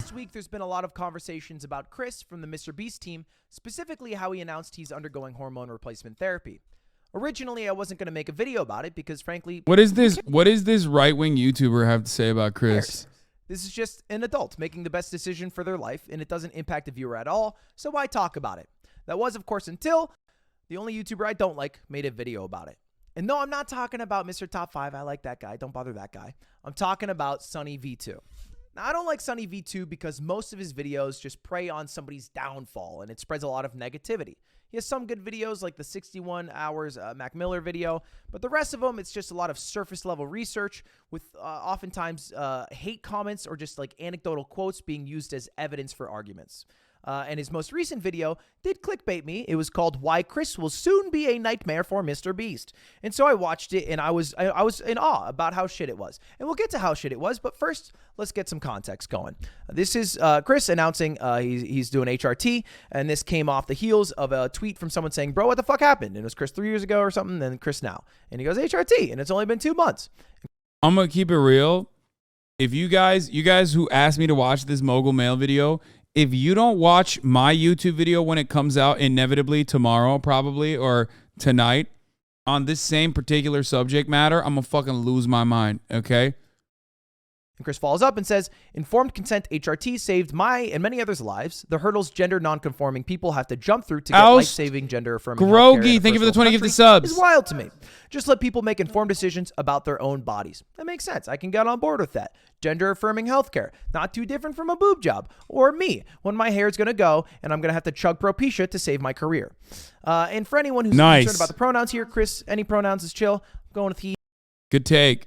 This week, there's been a lot of conversations about Chris from the Mr. Beast team, specifically how he announced he's undergoing hormone replacement therapy. Originally, I wasn't going to make a video about it because, frankly... What is this right-wing YouTuber have to say about Chris? This is just an adult making the best decision for their life, and it doesn't impact the viewer at all, so why talk about it? That was, of course, until the only YouTuber I don't like made a video about it. And no, I'm not talking about Mr. Top 5. I like that guy. Don't bother that guy. I'm talking about Sunny V2. Now, I don't like Sunny V2 because most of his videos just prey on somebody's downfall, and it spreads a lot of negativity. He has some good videos like the 61 hours Mac Miller video, but the rest of them, it's just a lot of surface level research with oftentimes hate comments or just like anecdotal quotes being used as evidence for arguments. And his most recent video did clickbait me. It was called "Why Chris Will Soon Be a Nightmare for Mr. Beast." And so I watched it, and I was in awe about how shit it was. And we'll get to how shit it was, but first, let's get some context going. This is Chris announcing he's doing HRT, and this came off the heels of a tweet from someone saying, "Bro, what the fuck happened?" And it was Chris 3 years ago or something, and Chris now. And he goes, "HRT," and it's only been 2 months. I'm gonna keep it real. If you guys who asked me to watch this Mogul Mail video, if you don't watch my YouTube video when it comes out inevitably tomorrow probably or tonight on this same particular subject matter, I'm going to fucking lose my mind, okay? And Chris follows up and says, "Informed consent HRT saved my and many others' lives. The hurdles gender non-conforming people have to jump through to get life-saving gender-affirming Grogi, thank you for the 20 gifted subs. Is wild to me. Just let people make informed decisions about their own bodies. That makes sense. I can get on board with that. Gender-affirming healthcare, not too different from a boob job. Or me, when my hair is going to go and I'm going to have to chug Propecia to save my career." And for anyone who's concerned about the pronouns here, Chris, any pronouns is chill. I'm going with he. Good take.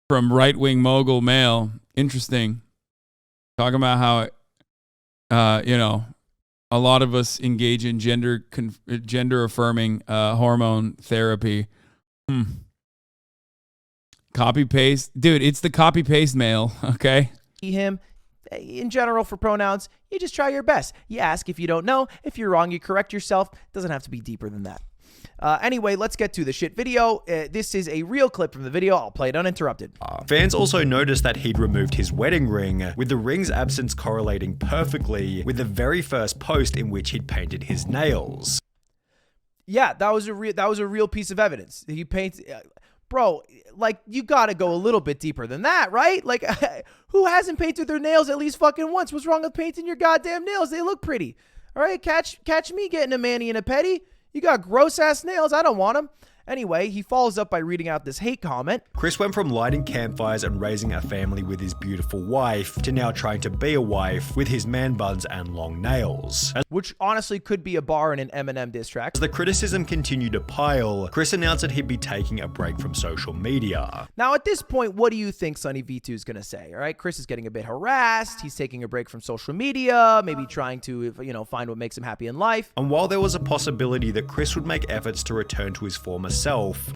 From right-wing Mogul Mail. Interesting. Talking about how, a lot of us engage in gender-affirming hormone therapy. Copy-paste. Dude, it's the copy-paste mail, okay? He, him. In general, for pronouns, you just try your best. You ask if you don't know. If you're wrong, you correct yourself. It doesn't have to be deeper than that. Anyway, let's get to the shit video. This is a real clip from the video. I'll play it uninterrupted. Fans also noticed that he'd removed his wedding ring, with the ring's absence correlating perfectly with the very first post in which he'd painted his nails. Yeah, that was a real piece of evidence. He paints, bro. Like, you gotta go a little bit deeper than that, right? Like, who hasn't painted their nails at least fucking once? What's wrong with painting your goddamn nails? They look pretty. All right, catch me getting a mani and a pedi. You got gross-ass nails. I don't want them. Anyway, he follows up by reading out this hate comment. Chris went from lighting campfires and raising a family with his beautiful wife to now trying to be a wife with his man buns and long nails. Which honestly could be a bar in an Eminem diss track. As the criticism continued to pile, Chris announced that he'd be taking a break from social media. Now, at this point, what do you think Sunny V2 is going to say? All right, Chris is getting a bit harassed. He's taking a break from social media, maybe trying to, find what makes him happy in life. And while there was a possibility that Chris would make efforts to return to his former self,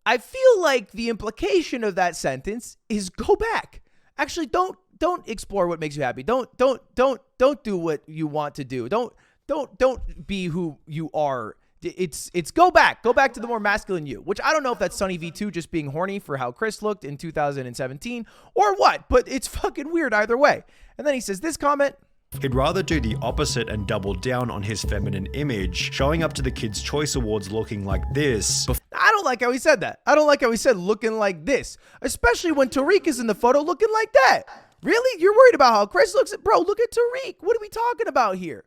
I feel like the implication of that sentence is go back. Actually, don't explore what makes you happy. Don't do what you want to do. Don't be who you are. It's go back to the more masculine you, which I don't know if that's Sunny V2 just being horny for how Chris looked in 2017 or what, but it's fucking weird either way. And then he says this comment. He'd rather do the opposite and double down on his feminine image, showing up to the Kids' Choice Awards looking like this. I don't like how he said that. I don't like how he said looking like this, especially when Tariq is in the photo looking like that. Really? You're worried about how Chris looks? Bro, look at Tariq. What are we talking about here?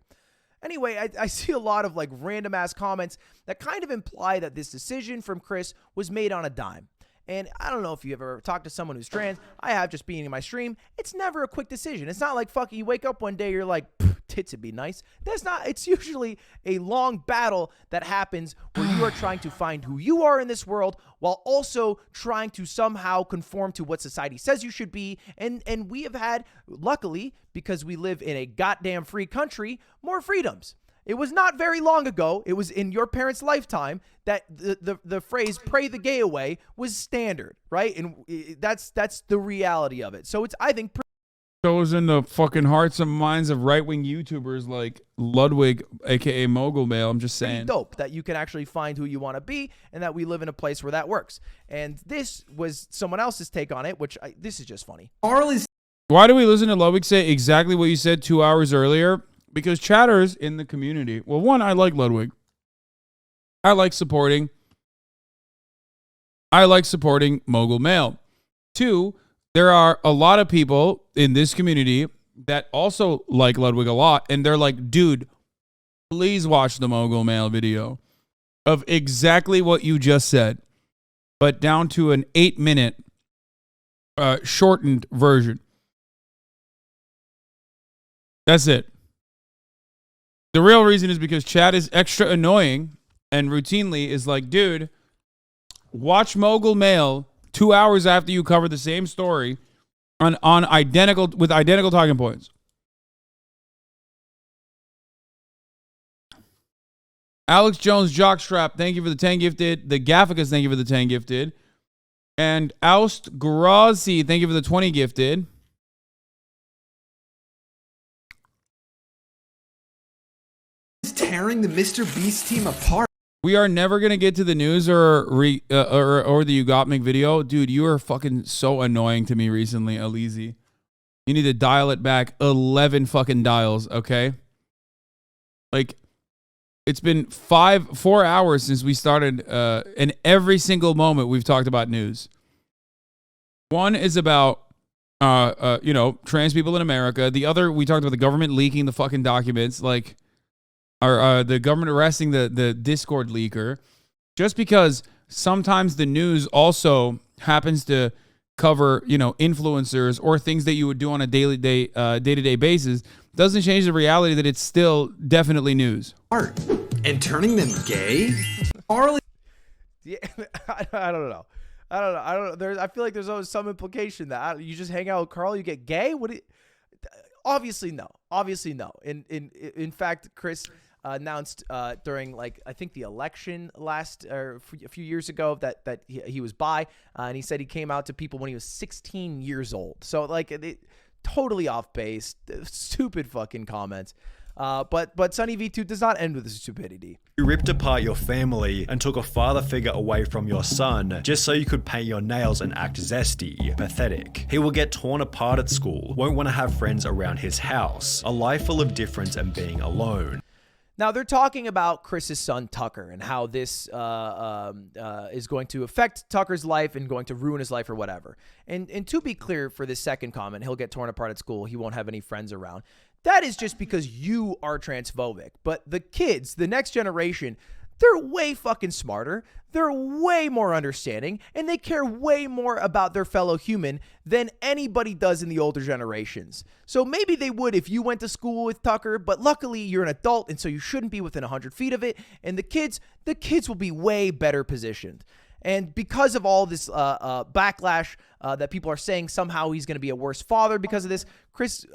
Anyway, I see a lot of like random ass comments that kind of imply that this decision from Chris was made on a dime. And I don't know if you ever talked to someone who's trans. I have, just being in my stream. It's never a quick decision. It's not like fucking you wake up one day, you're like, tits would be nice. That's not, it's usually a long battle that happens where you are trying to find who you are in this world while also trying to somehow conform to what society says you should be. And we have had, luckily, because we live in a goddamn free country, more freedoms. It was not very long ago, it was in your parents' lifetime, that the phrase "pray the gay away" was standard, right? And that's the reality of it. So it's, I think, goes in the fucking hearts and minds of right-wing YouTubers like Ludwig, aka Mogul Mail. I'm just saying. Dope that you can actually find who you want to be, and that we live in a place where that works. And this was someone else's take on it, which this is just funny. Carl is Why do we listen to Ludwig say exactly what you said 2 hours earlier? Because chatters in the community. Well, one, I like Ludwig. I like supporting Mogul Mail. Two, there are a lot of people in this community that also like Ludwig a lot, and they're like, dude, please watch the Mogul Mail video of exactly what you just said, but down to an 8-minute shortened version. That's it. The real reason is because Chad is extra annoying and routinely is like, dude, watch Mogul Mail 2 hours after you cover the same story with identical talking points. Alex Jones Jockstrap, thank you for the 10 gifted. The Gafficus, thank you for the 10 gifted. And Oust Grazi, thank you for the 20 gifted. Tearing the Mr. Beast team apart. We are never gonna get to the news or the You Got Me video, dude. You are fucking so annoying to me recently, Alizi. You need to dial it back 11 fucking dials, okay? Like, it's been 4 hours since we started, and every single moment we've talked about news. One is about trans people in America. The other, we talked about the government leaking the fucking documents, like. Or the government arresting the Discord leaker, just because sometimes the news also happens to cover, influencers or things that you would do on a day-to-day basis, doesn't change the reality that it's still definitely news. Art and turning them gay? Harley. Yeah, I don't know. I feel like there's always some implication that you just hang out with Carl, you get gay. Obviously no. In fact, Chris announced during I think the election a few years ago that he was bi, and he said he came out to people when he was 16 years old. So totally off base, stupid fucking comments. But Sunny V2 does not end with the stupidity. You ripped apart your family and took a father figure away from your son just so you could paint your nails and act zesty. Pathetic. He will get torn apart at school, won't want to have friends around his house, a life full of difference and being alone. Now, they're talking about Chris's son, Tucker, and how this is going to affect Tucker's life and going to ruin his life or whatever. And to be clear, for this second comment, he'll get torn apart at school. He won't have any friends around. That is just because you are transphobic. But the kids, the next generation, they're way fucking smarter. They're way more understanding, and they care way more about their fellow human than anybody does in the older generations. So maybe they would if you went to school with Tucker, but luckily you're an adult, and so you shouldn't be within 100 feet of it. And the kids will be way better positioned. And because of all this backlash that people are saying somehow he's going to be a worse father because of this, Chris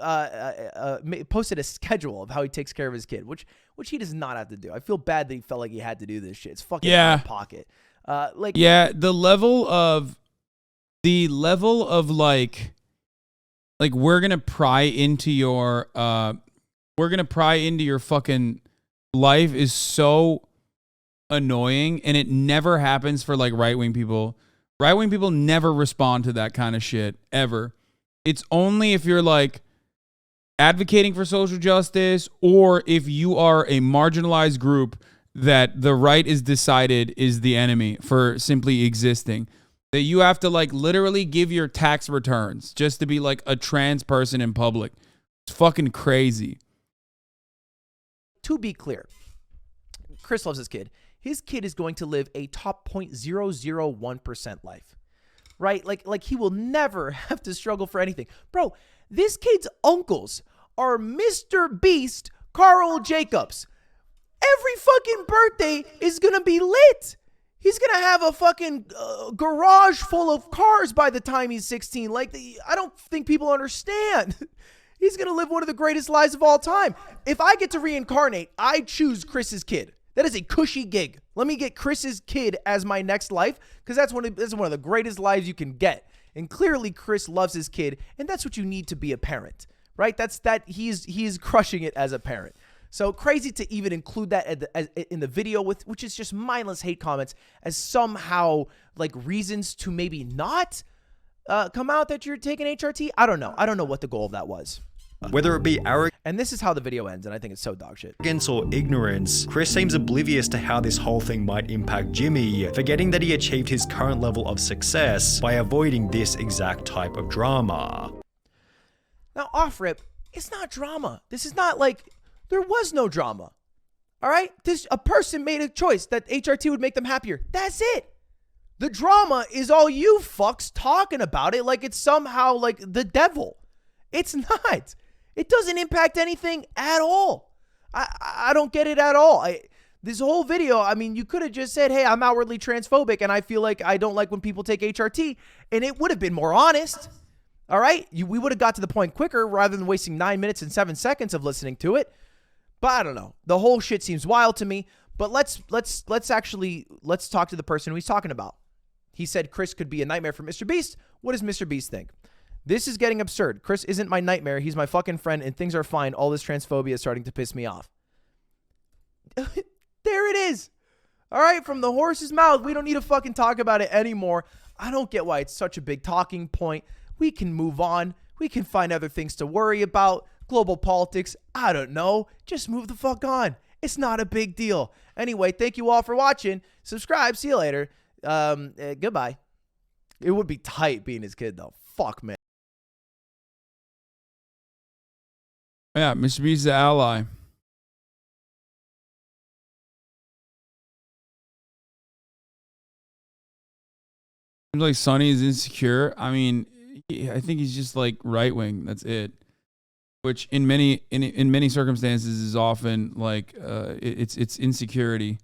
posted a schedule of how he takes care of his kid, which he does not have to do. I feel bad that he felt like he had to do this shit. It's fucking out of pocket. The level of we're gonna pry into your fucking life is so annoying, and it never happens for right-wing people. Right-wing people never respond to that kind of shit ever. It's only if you're advocating for social justice, or if you are a marginalized group that the right is decided is the enemy for simply existing, that you have to literally give your tax returns just to be a trans person in public. It's fucking crazy. To be clear, Chris loves his kid. His kid is going to live a top 0.001% life, right? Like he will never have to struggle for anything. Bro, this kid's uncles are Mr. Beast, Carl Jacobs. Every fucking birthday is going to be lit. He's going to have a fucking garage full of cars by the time he's 16. I don't think people understand. He's going to live one of the greatest lives of all time. If I get to reincarnate, I choose Chris's kid. That is a cushy gig. Let me get Chris's kid as my next life, because that's one of the greatest lives you can get. And clearly Chris loves his kid, and that's what you need to be a parent, right? He's crushing it as a parent. So crazy to even include that in the video, which is just mindless hate comments as somehow reasons to maybe not come out that you're taking HRT? I don't know. I don't know what the goal of that was. Whether it be And this is how the video ends, and I think it's so dog shit. arrogance or ignorance, Chris seems oblivious to how this whole thing might impact Jimmy, forgetting that he achieved his current level of success by avoiding this exact type of drama. Now, off rip, it's not drama. This is not like there was no drama. All right? A person made a choice that HRT would make them happier. That's it. The drama is all you fucks talking about it like it's somehow like the devil. It's not. It doesn't impact anything at all. I don't get it at all. This whole video, I mean, you could have just said, hey, I'm outwardly transphobic and I feel like I don't like when people take HRT, and it would have been more honest. All right? We would have got to the point quicker rather than wasting 9 minutes and 7 seconds of listening to it. But I don't know. The whole shit seems wild to me. But let's talk to the person who he's talking about. He said Chris could be a nightmare for Mr. Beast. What does Mr. Beast think? This is getting absurd. Chris isn't my nightmare. He's my fucking friend, and things are fine. All this transphobia is starting to piss me off. There it is. All right, from the horse's mouth. We don't need to fucking talk about it anymore. I don't get why it's such a big talking point. We can move on. We can find other things to worry about. Global politics. I don't know. Just move the fuck on. It's not a big deal. Anyway, thank you all for watching. Subscribe. See you later. Goodbye. It would be tight being his kid, though. Fuck, man. Yeah, Mr. Beast is the ally. Seems like Sonny is insecure. I mean, I think he's just like right wing. That's it. Which in many circumstances is often like it's insecurity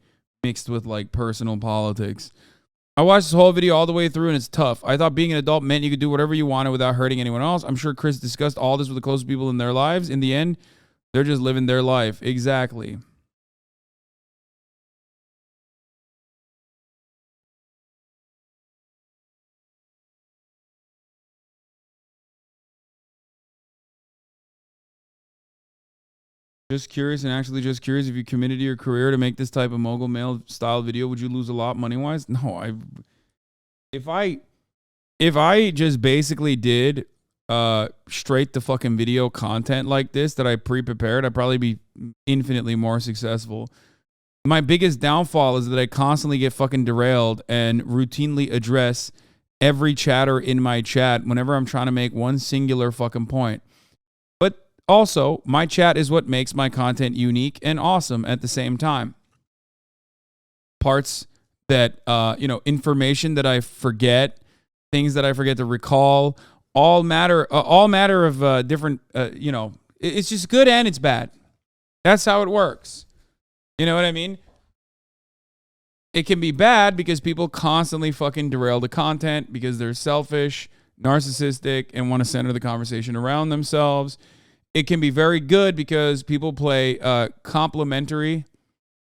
mixed with like personal politics. I watched this whole video all the way through and it's tough. I thought being an adult meant you could do whatever you wanted without hurting anyone else. I'm sure Chris discussed all this with the closest people in their lives. In the end, they're just living their life. Exactly. Just curious, and actually just curious, if you committed to your career to make this type of mogul mail style video, would you lose a lot money wise? No, if I just basically did straight to fucking video content like this that I pre-prepared, I'd probably be infinitely more successful. My biggest downfall is that I constantly get fucking derailed and routinely address every chatter in my chat whenever I'm trying to make one singular fucking point. But also, my chat is what makes my content unique and awesome at the same time. Parts that, information that I forget, things that I forget to recall, all matter of different, it's just good and it's bad. That's how it works. You know what I mean? It can be bad because people constantly fucking derail the content because they're selfish, narcissistic, and want to center the conversation around themselves. It can be very good because people play complimentary,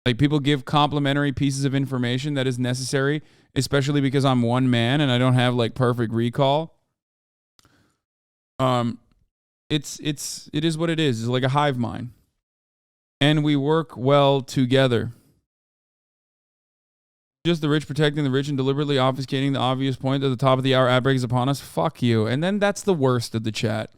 like people give complimentary pieces of information that is necessary, especially because I'm one man and I don't have like perfect recall. It is what it is. It's like a hive mind. And we work well together. Just the rich protecting the rich and deliberately obfuscating the obvious point at the top of the hour ad break is upon us. Fuck you. And then that's the worst of the chat.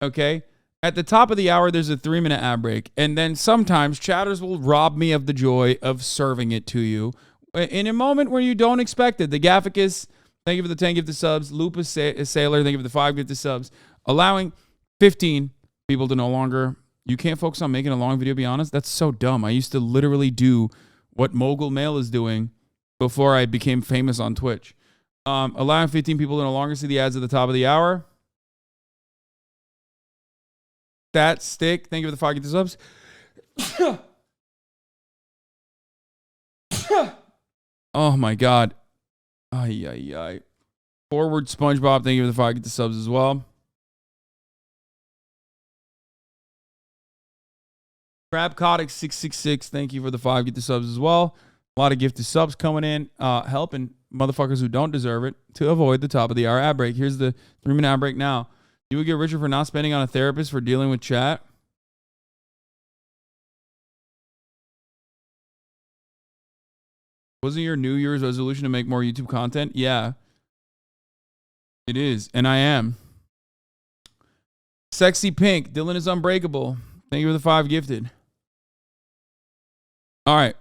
Okay? At the top of the hour, there's a 3-minute ad break. And then sometimes chatters will rob me of the joy of serving it to you in a moment where you don't expect it. The Gafficus, thank you for the 10 gifted subs. Lupus Sailor, thank you for the 5 gifted subs. Allowing 15 people to no longer... You can't focus on making a long video, be honest? That's so dumb. I used to literally do what Mogul Mail is doing before I became famous on Twitch. Allowing 15 people to no longer see the ads at the top of the hour. That stick, thank you for the 5 gifted subs. Oh my God. Ay, ay, ay. Forward SpongeBob, thank you for the 5 gifted subs as well. Crabcotic666, thank you for the 5 gifted subs as well. A lot of gifted subs coming in, helping motherfuckers who don't deserve it to avoid the top of the hour ad break. Here's the 3-minute ad break now. You would get richer for not spending on a therapist for dealing with chat. Wasn't your New Year's resolution to make more YouTube content? Yeah. It is, and I am. Sexy Pink. Dylan is unbreakable. Thank you for the 5 gifted. All right.